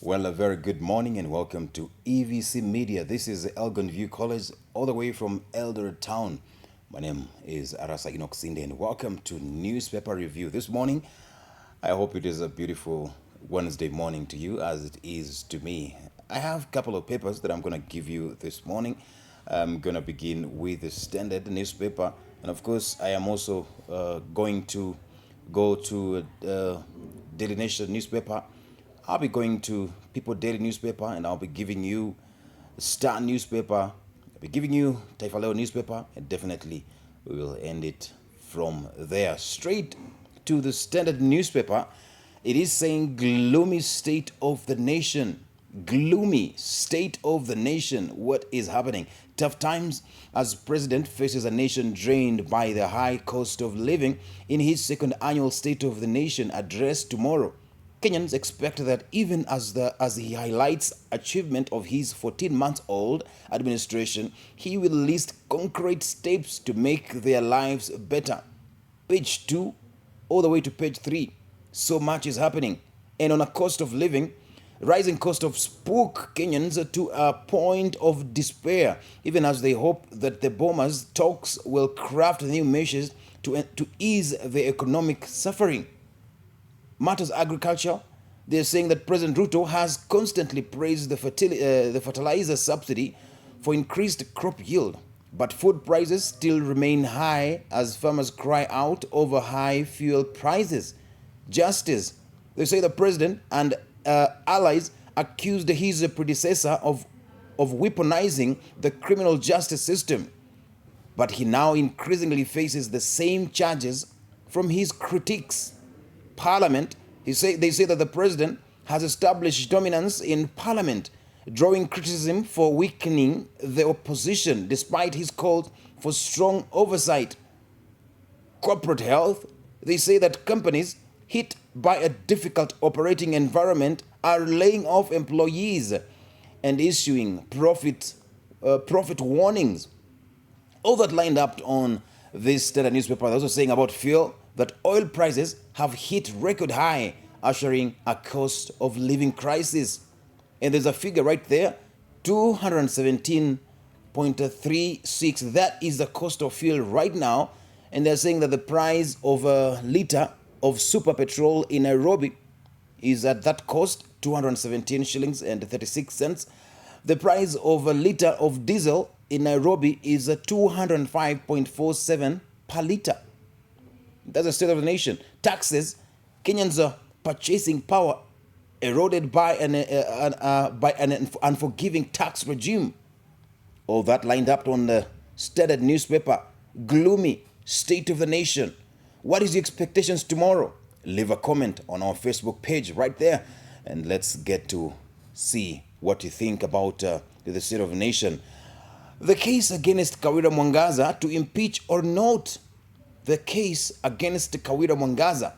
Well, a very good morning and welcome to EVC Media. This is Elgon View College, all the way from Eldoret Town. My name is Arasa Inoxinde and welcome to Newspaper Review. This morning, I hope it is a beautiful Wednesday morning to you as it is to me. I have a couple of papers that I'm going to give you this morning. I'm going to begin with the Standard newspaper. And of course, I am also going to go to Daily Nation newspaper. I'll be going to People Daily newspaper and I'll be giving you Star newspaper. I'll be giving you Taifa newspaper, and definitely we will end it from there. Straight to the Standard newspaper. It is saying gloomy state of the nation. Gloomy state of the nation. What is happening? Tough times as president faces a nation drained by the high cost of living in his second annual State of the Nation address tomorrow. Kenyans expect that even as he highlights achievement of his 14-month-old administration, he will list concrete steps to make their lives better. Page 2 all the way to page 3. So much is happening. And on a cost of living, rising cost of spook Kenyans to a point of despair, even as they hope that the bombers' talks will craft new measures to ease the economic suffering. Matters agriculture, they're saying that President Ruto has constantly praised the fertilizer subsidy for increased crop yield, but food prices still remain high as farmers cry out over high fuel prices. Justice, they say the president and allies accused his predecessor of weaponizing the criminal justice system, but he now increasingly faces the same charges from his critics. Parliament, they say that the president has established dominance in parliament, drawing criticism for weakening the opposition despite his calls for strong oversight. Corporate health, they say that companies hit by a difficult operating environment are laying off employees and issuing profit warnings. All that lined up on this Standard newspaper. They're also saying about fuel that oil prices have hit record high, ushering a cost of living crisis. And there's a figure right there, 217.36. That is the cost of fuel right now. And they're saying that the price of a liter of super petrol in Nairobi is at that cost, 217 shillings and 36 cents. The price of a liter of diesel in Nairobi is 205.47 per liter. That's the state of the nation. Taxes, Kenyans' purchasing power eroded by an unforgiving tax regime. All that lined up on the Standard newspaper. Gloomy state of the nation. What is your expectations tomorrow? Leave a comment on our Facebook page right there, and let's get to see what you think about the state of the nation. The case against Kawira Mwangaza to impeach or not. The case against Kawira Mwangaza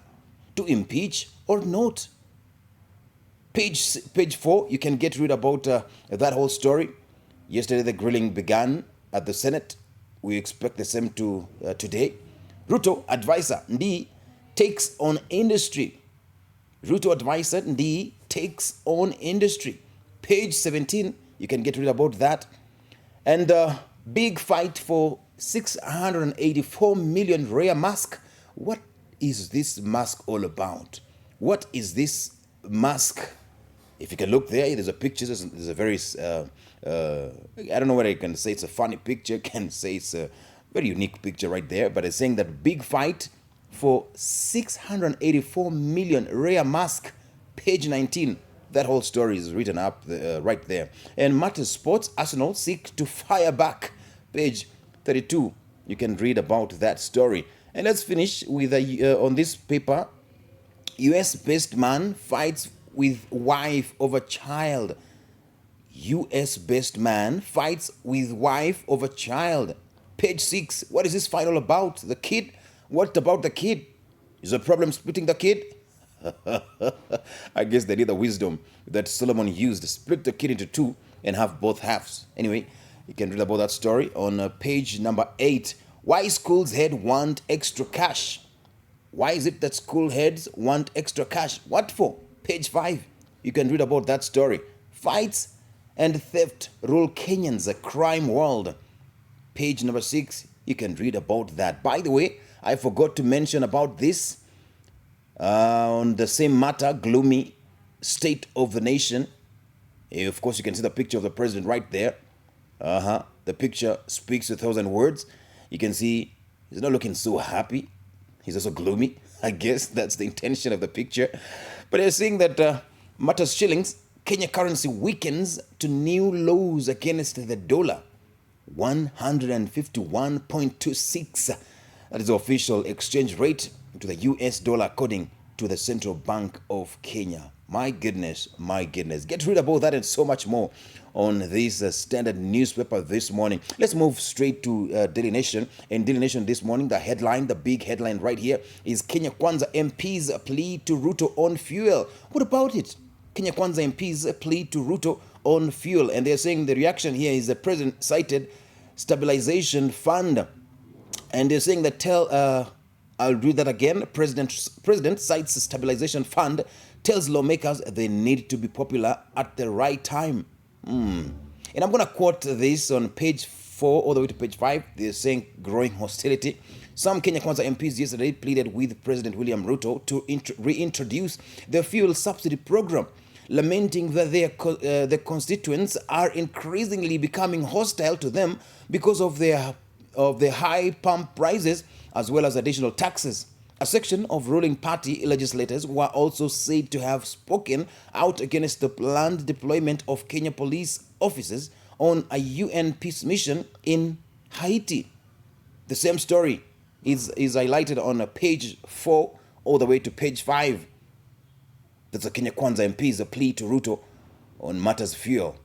to impeach or not. Page 4, you can get read about that whole story. Yesterday, the grilling began at the Senate. We expect the same to today. Ruto advisor Ndi takes on industry. Ruto advisor Ndi takes on industry. Page 17, you can get read about that. And big fight for 684 million rare mask. What is this mask all about? What is this mask? If you can look there, there's a picture. There's a very, I don't know whether I can say it's a funny picture, can say it's a very unique picture right there, but it's saying that big fight for 684 million rare mask. Page 19. That whole story is written up right there. And Matters Sports, Arsenal seek to fire back. Page 32. You can read about that story. And let's finish with on this paper. US-based man fights with wife over child. US-based man fights with wife over child. Page 6. What is this fight all about? The kid? What about the kid? Is the problem splitting the kid? I guess they need the wisdom that Solomon used to split the kid into two and have both halves. Anyway, you can read about that story on page number 8. Why schools head want extra cash? Why is it that school heads want extra cash? What for? Page 5. You can read about that story. Fights and theft rule Kenyans a crime world. Page number 6, you can read about that. By the way, I forgot to mention about this on the same matter, gloomy state of the nation. Of course, you can see the picture of the president right there. The picture speaks 1,000 words. You can see he's not looking so happy. He's also gloomy. I guess that's the intention of the picture. But they're saying that matters shillings, Kenya currency weakens to new lows against the dollar. 151.26. That is the official exchange rate to the US dollar according to the Central Bank of Kenya. My goodness, my goodness. Get rid about that and so much more on this standard newspaper this morning. Let's move straight to Daily Nation. In Daily Nation this morning, the headline, the big headline right here is Kenya Kwanza MPs plead to Ruto on fuel. What about it? Kenya Kwanza MPs plead to Ruto on fuel. And they're saying the reaction here is the president cited stabilization fund. And they're saying that I'll read that again. President cites stabilization fund, tells lawmakers they need to be popular at the right time. And I'm going to quote this on page 4 all the way to page 5. They're saying growing hostility. Some Kenya Kwanza MPs yesterday pleaded with President William Ruto to reintroduce the fuel subsidy program, lamenting that their constituents are increasingly becoming hostile to them because of the high pump prices as well as additional taxes. A section of ruling party legislators were also said to have spoken out against the planned deployment of Kenya police officers on a UN peace mission in Haiti. The same story is highlighted on page 4 all the way to page 5. That's the Kenya Kwanza MP's plea to Ruto on matters fuel.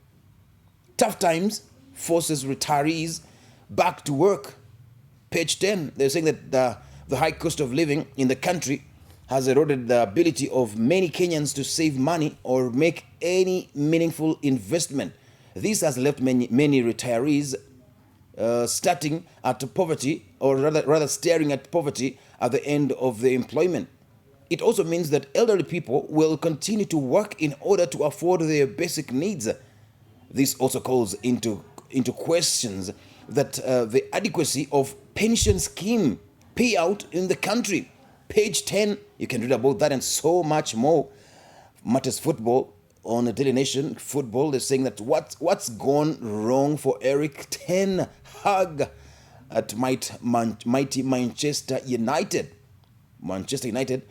Tough times forces retirees back to work. Page 10, they're saying that the high cost of living in the country has eroded the ability of many Kenyans to save money or make any meaningful investment. This has left many retirees starting at poverty, or rather staring at poverty at the end of their employment. It also means that elderly people will continue to work in order to afford their basic needs. This also calls into questions that the adequacy of pension scheme payout in the country. Page 10, you can read about that and so much more. Matters football on the Daily Nation. Football, they're saying that what's gone wrong for Eric Ten Hag at mighty Manchester United. Manchester United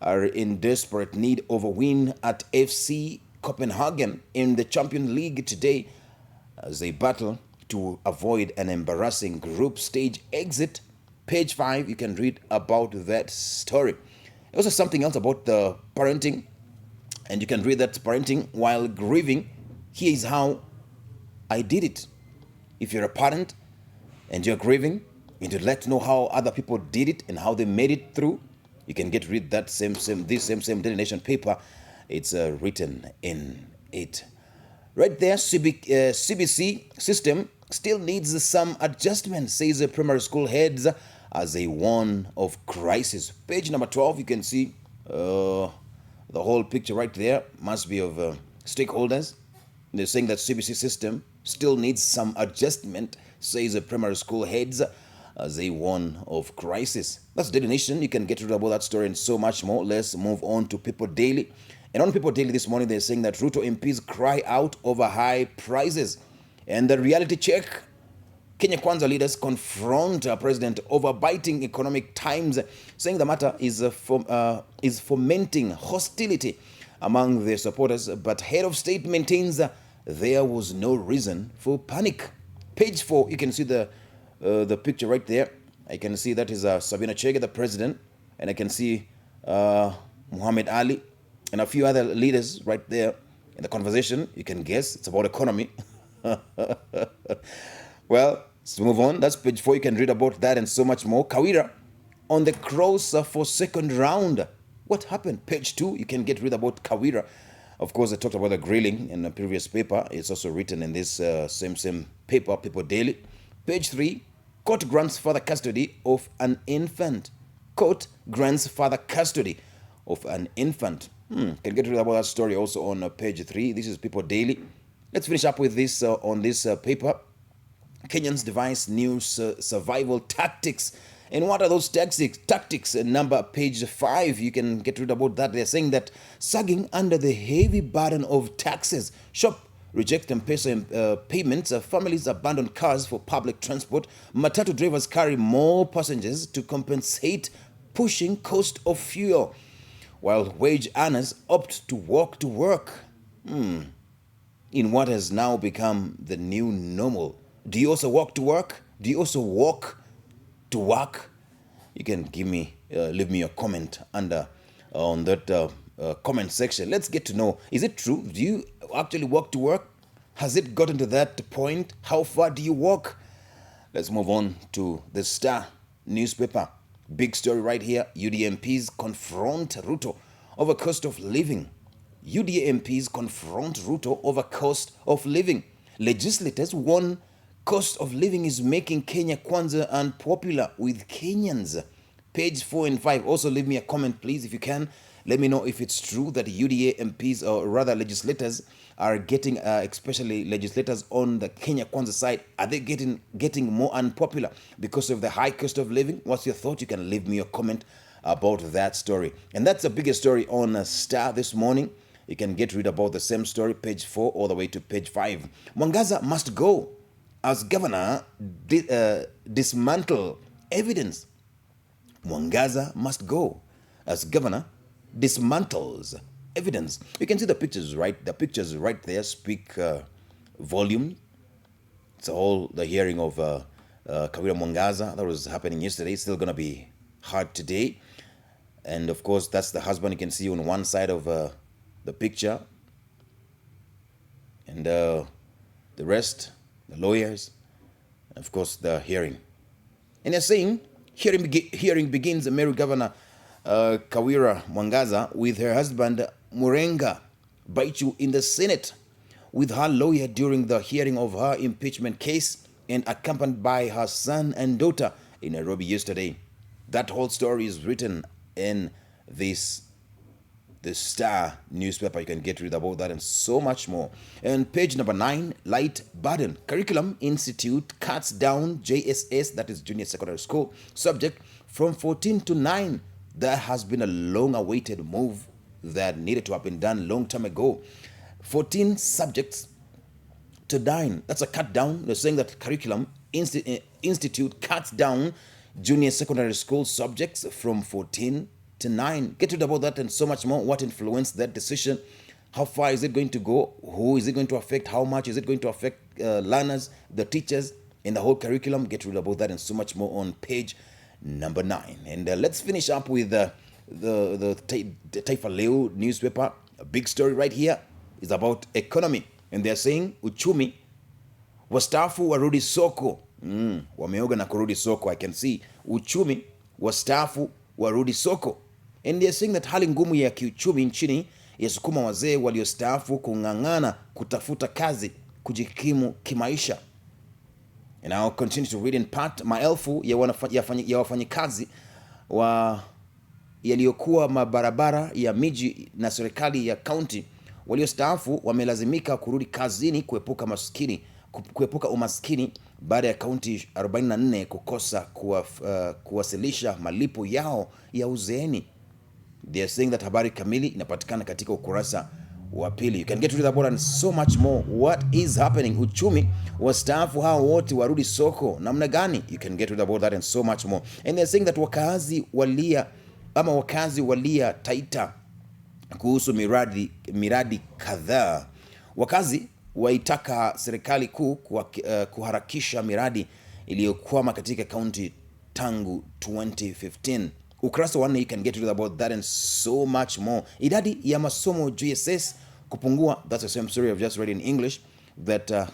are in desperate need of a win at FC Copenhagen in the Champions League today as they battle to avoid an embarrassing group stage exit. Page 5, you can read about that story. Also something else about the parenting, and you can read that parenting while grieving. Here is how I did it. If you're a parent and you're grieving, and you'd like to know how other people did it and how they made it through, you can read that same Daily Nation paper. It's written in it. Right there, CBC system still needs some adjustment, says the primary school heads as a warn of crisis. Page number 12, you can see the whole picture right there. Must be of stakeholders. They're saying that CBC system still needs some adjustment, says the primary school heads as a warn of crisis. That's Daily Nation. You can get rid of all that story and so much more. Let's move on to People Daily. And on People Daily this morning, they're saying that Ruto MPs cry out over high prices. And the reality check, Kenya Kwanza leaders confront President over biting economic times, saying the matter is fomenting hostility among their supporters. But head of state maintains there was no reason for panic. Page 4, you can see the picture right there. I can see that is Sabina Chege, the president, and I can see Muhammad Ali and a few other leaders right there in the conversation. You can guess it's about economy. Well, let's move on. That's page 4. You can read about that and so much more. Kawira on the cross for second round. What happened? Page 2. You can read about Kawira. Of course, I talked about the grilling in the previous paper. It's also written in this same paper, People Daily. Page 3. Court grants further custody of an infant. Court grants further custody of an infant. Can get rid about that story also on page 3. This is People Daily. Let's finish up with this on this paper. Kenyans devise new survival tactics. And what are those tactics? Number page 5, you can get rid about that. They're saying that sagging under the heavy burden of taxes. Shop reject M-Pesa payments. Families abandon cars for public transport. Matatu drivers carry more passengers to compensate pushing cost of fuel, while wage earners opt to walk to work. In what has now become the new normal. Do you also walk to work? Do you also walk to work? You can leave me your comment under on that comment section. Let's get to know, is it true? Do you actually walk to work? Has it gotten to that point? How far do you walk? Let's move on to the Star newspaper. Big story right here. UDA MPs confront Ruto over cost of living. UDA MPs confront Ruto over cost of living. Legislators warn cost of living is making Kenya Kwanza unpopular with Kenyans. Page 4 and 5. Also leave me a comment, please, if you can. Let me know if it's true that UDA MPs, or rather legislators, are getting, especially legislators on the Kenya Kwanza side, are they getting more unpopular because of the high cost of living? What's your thought? You can leave me a comment about that story. And that's the biggest story on Star this morning. You can get read about the same story, page 4 all the way to page 5. Mwangaza must go as governor dismantle evidence. Mwangaza must go as governor dismantles evidence. You can see the pictures, right? The pictures right there speak volume. It's all the hearing of Kawira Mwangaza that was happening yesterday. It's still going to be hard today. And of course, that's the husband you can see on one side of the picture. And the rest, the lawyers, and of course, the hearing. And they're saying, hearing begins Meru Governor Kawira Mwangaza with her husband Murenga Baichu in the Senate with her lawyer during the hearing of her impeachment case and accompanied by her son and daughter in Nairobi yesterday. That whole story is written in the Star newspaper. You can get read about that and so much more. And page number 9, light burden. Curriculum Institute cuts down JSS, that is Junior Secondary School, subject from 14 to 9. That has been a long-awaited move that needed to have been done long time ago. 14 subjects to 9. That's a cut down. They're saying that Curriculum Institute cuts down Junior Secondary School subjects from 14 to 9. Get rid about that and so much more. What influenced that decision? How far is it going to go? Who is it going to affect? How much is it going to affect learners, the teachers, and the whole curriculum? Get rid about that and so much more on page number 9. And let's finish up with the Taifa Leo newspaper. A big story right here is about economy. And they're saying, uchumi, wastaafu warudi soko. Wameoga na kurudi soko. I can see, uchumi, wastaafu warudi soko. And they're saying that hali ngumu ya kiuchumi nchini yasukuma wazee waliostaafu kung'ang'ana kutafuta kazi kujikimu kimaisha. And I'll continue to read in part. Maelfu ya wafanyikazi yaliyokuwa mabarabara ya miji na serikali ya kaunti waliostaafu wamelazimika kurudi kazini kuepuka umaskini baada ya kaunti 44 kukosa kuwasilisha malipo yao ya uzeeni. They are saying that habari kamili inapatikana katika ukurasa wa pili. You can get rid of that and so much more. What is happening? Uchumi, wastaafu hao wote warudi soko namna gani? You can get rid of that and so much more. And they are saying that wakazi walia Taita kuhusu miradi kadhaa. Wakazi waitaka serikali kuu kuharakisha miradi iliyokwama katika kaunti tangu 2015. Ukurasa wa 4, you can get rid about that and so much more. Idadi ya masomo JSS kupungua. That's the same story I've just read in English. That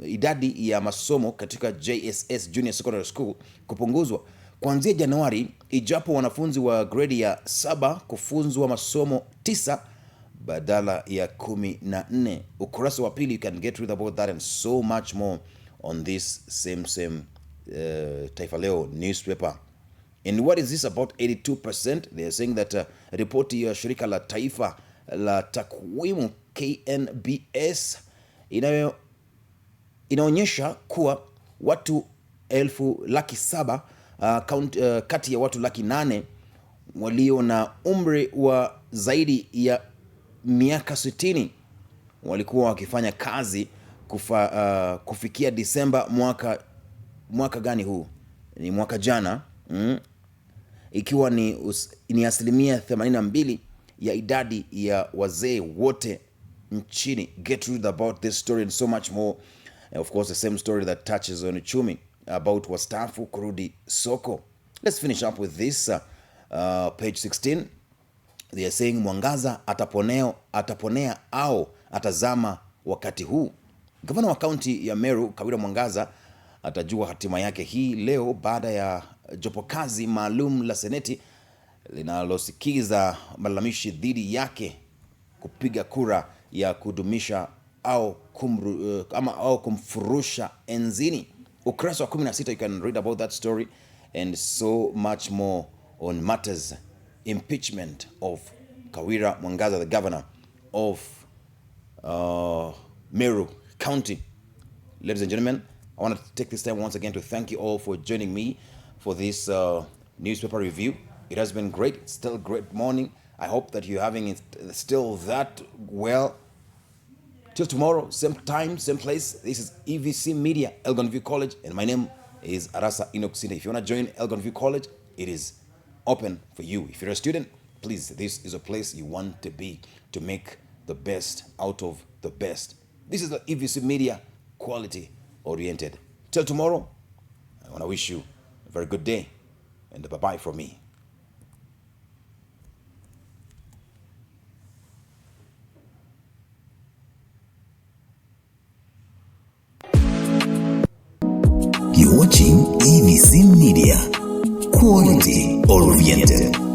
idadi ya masomo katika JSS Junior Secondary School kupunguzwa kuanzia Januari, ijapo wanafunzi wa grade ya 7 kufunzwa masomo 9 badala ya 14. Ukurasa wa pili, you can get rid about that and so much more on this same Taifa Leo newspaper. And what is this about 82%? They are saying that ripoti ya shirika la Taifa la takwimu KNBS inaonyesha kuwa watu 700,000 kati ya watu 800,000 walio na umri wa zaidi ya miaka 60 walikuwa wakifanya kazi kufikia Disemba mwaka gani huu? Ni mwaka jana, ikiwa ni asilimia 82 ya idadi ya wazee wote nchini. Get read about this story and so much more. Of course, the same story that touches on uchumi about wastaafu kurudi soko. Let's finish up with this. Page 16. They are saying mwangaza ataponea au atazama wakati huu. Gavana wa kaunti ya Meru Kawira Mwangaza atajua hatima yake hii leo baada ya jopo kazi maalum la seneti linalosikiza malalamishi dhidi yake kupiga kura ya kudumisha au kumfurusha enzini. Ukurasa wa 16, you can read about that story and so much more on matters impeachment of Kawira Mwangaza, the governor of Meru County. Ladies and gentlemen, I want to take this time once again to thank you all for joining me for this newspaper review. It has been great. It's still a great morning. I hope that you're having it still that well. Till tomorrow, same time, same place. This is EVC Media, Elgon View College, and my name is Arasa Inoksinde. If you want to join Elgon View College, it is open for you. If you're a student, please, this is a place you want to be to make the best out of the best. This is the EVC Media, quality oriented. Till tomorrow, I want to wish you a very good day and bye-bye from me. You're watching EVC Media, quality oriented.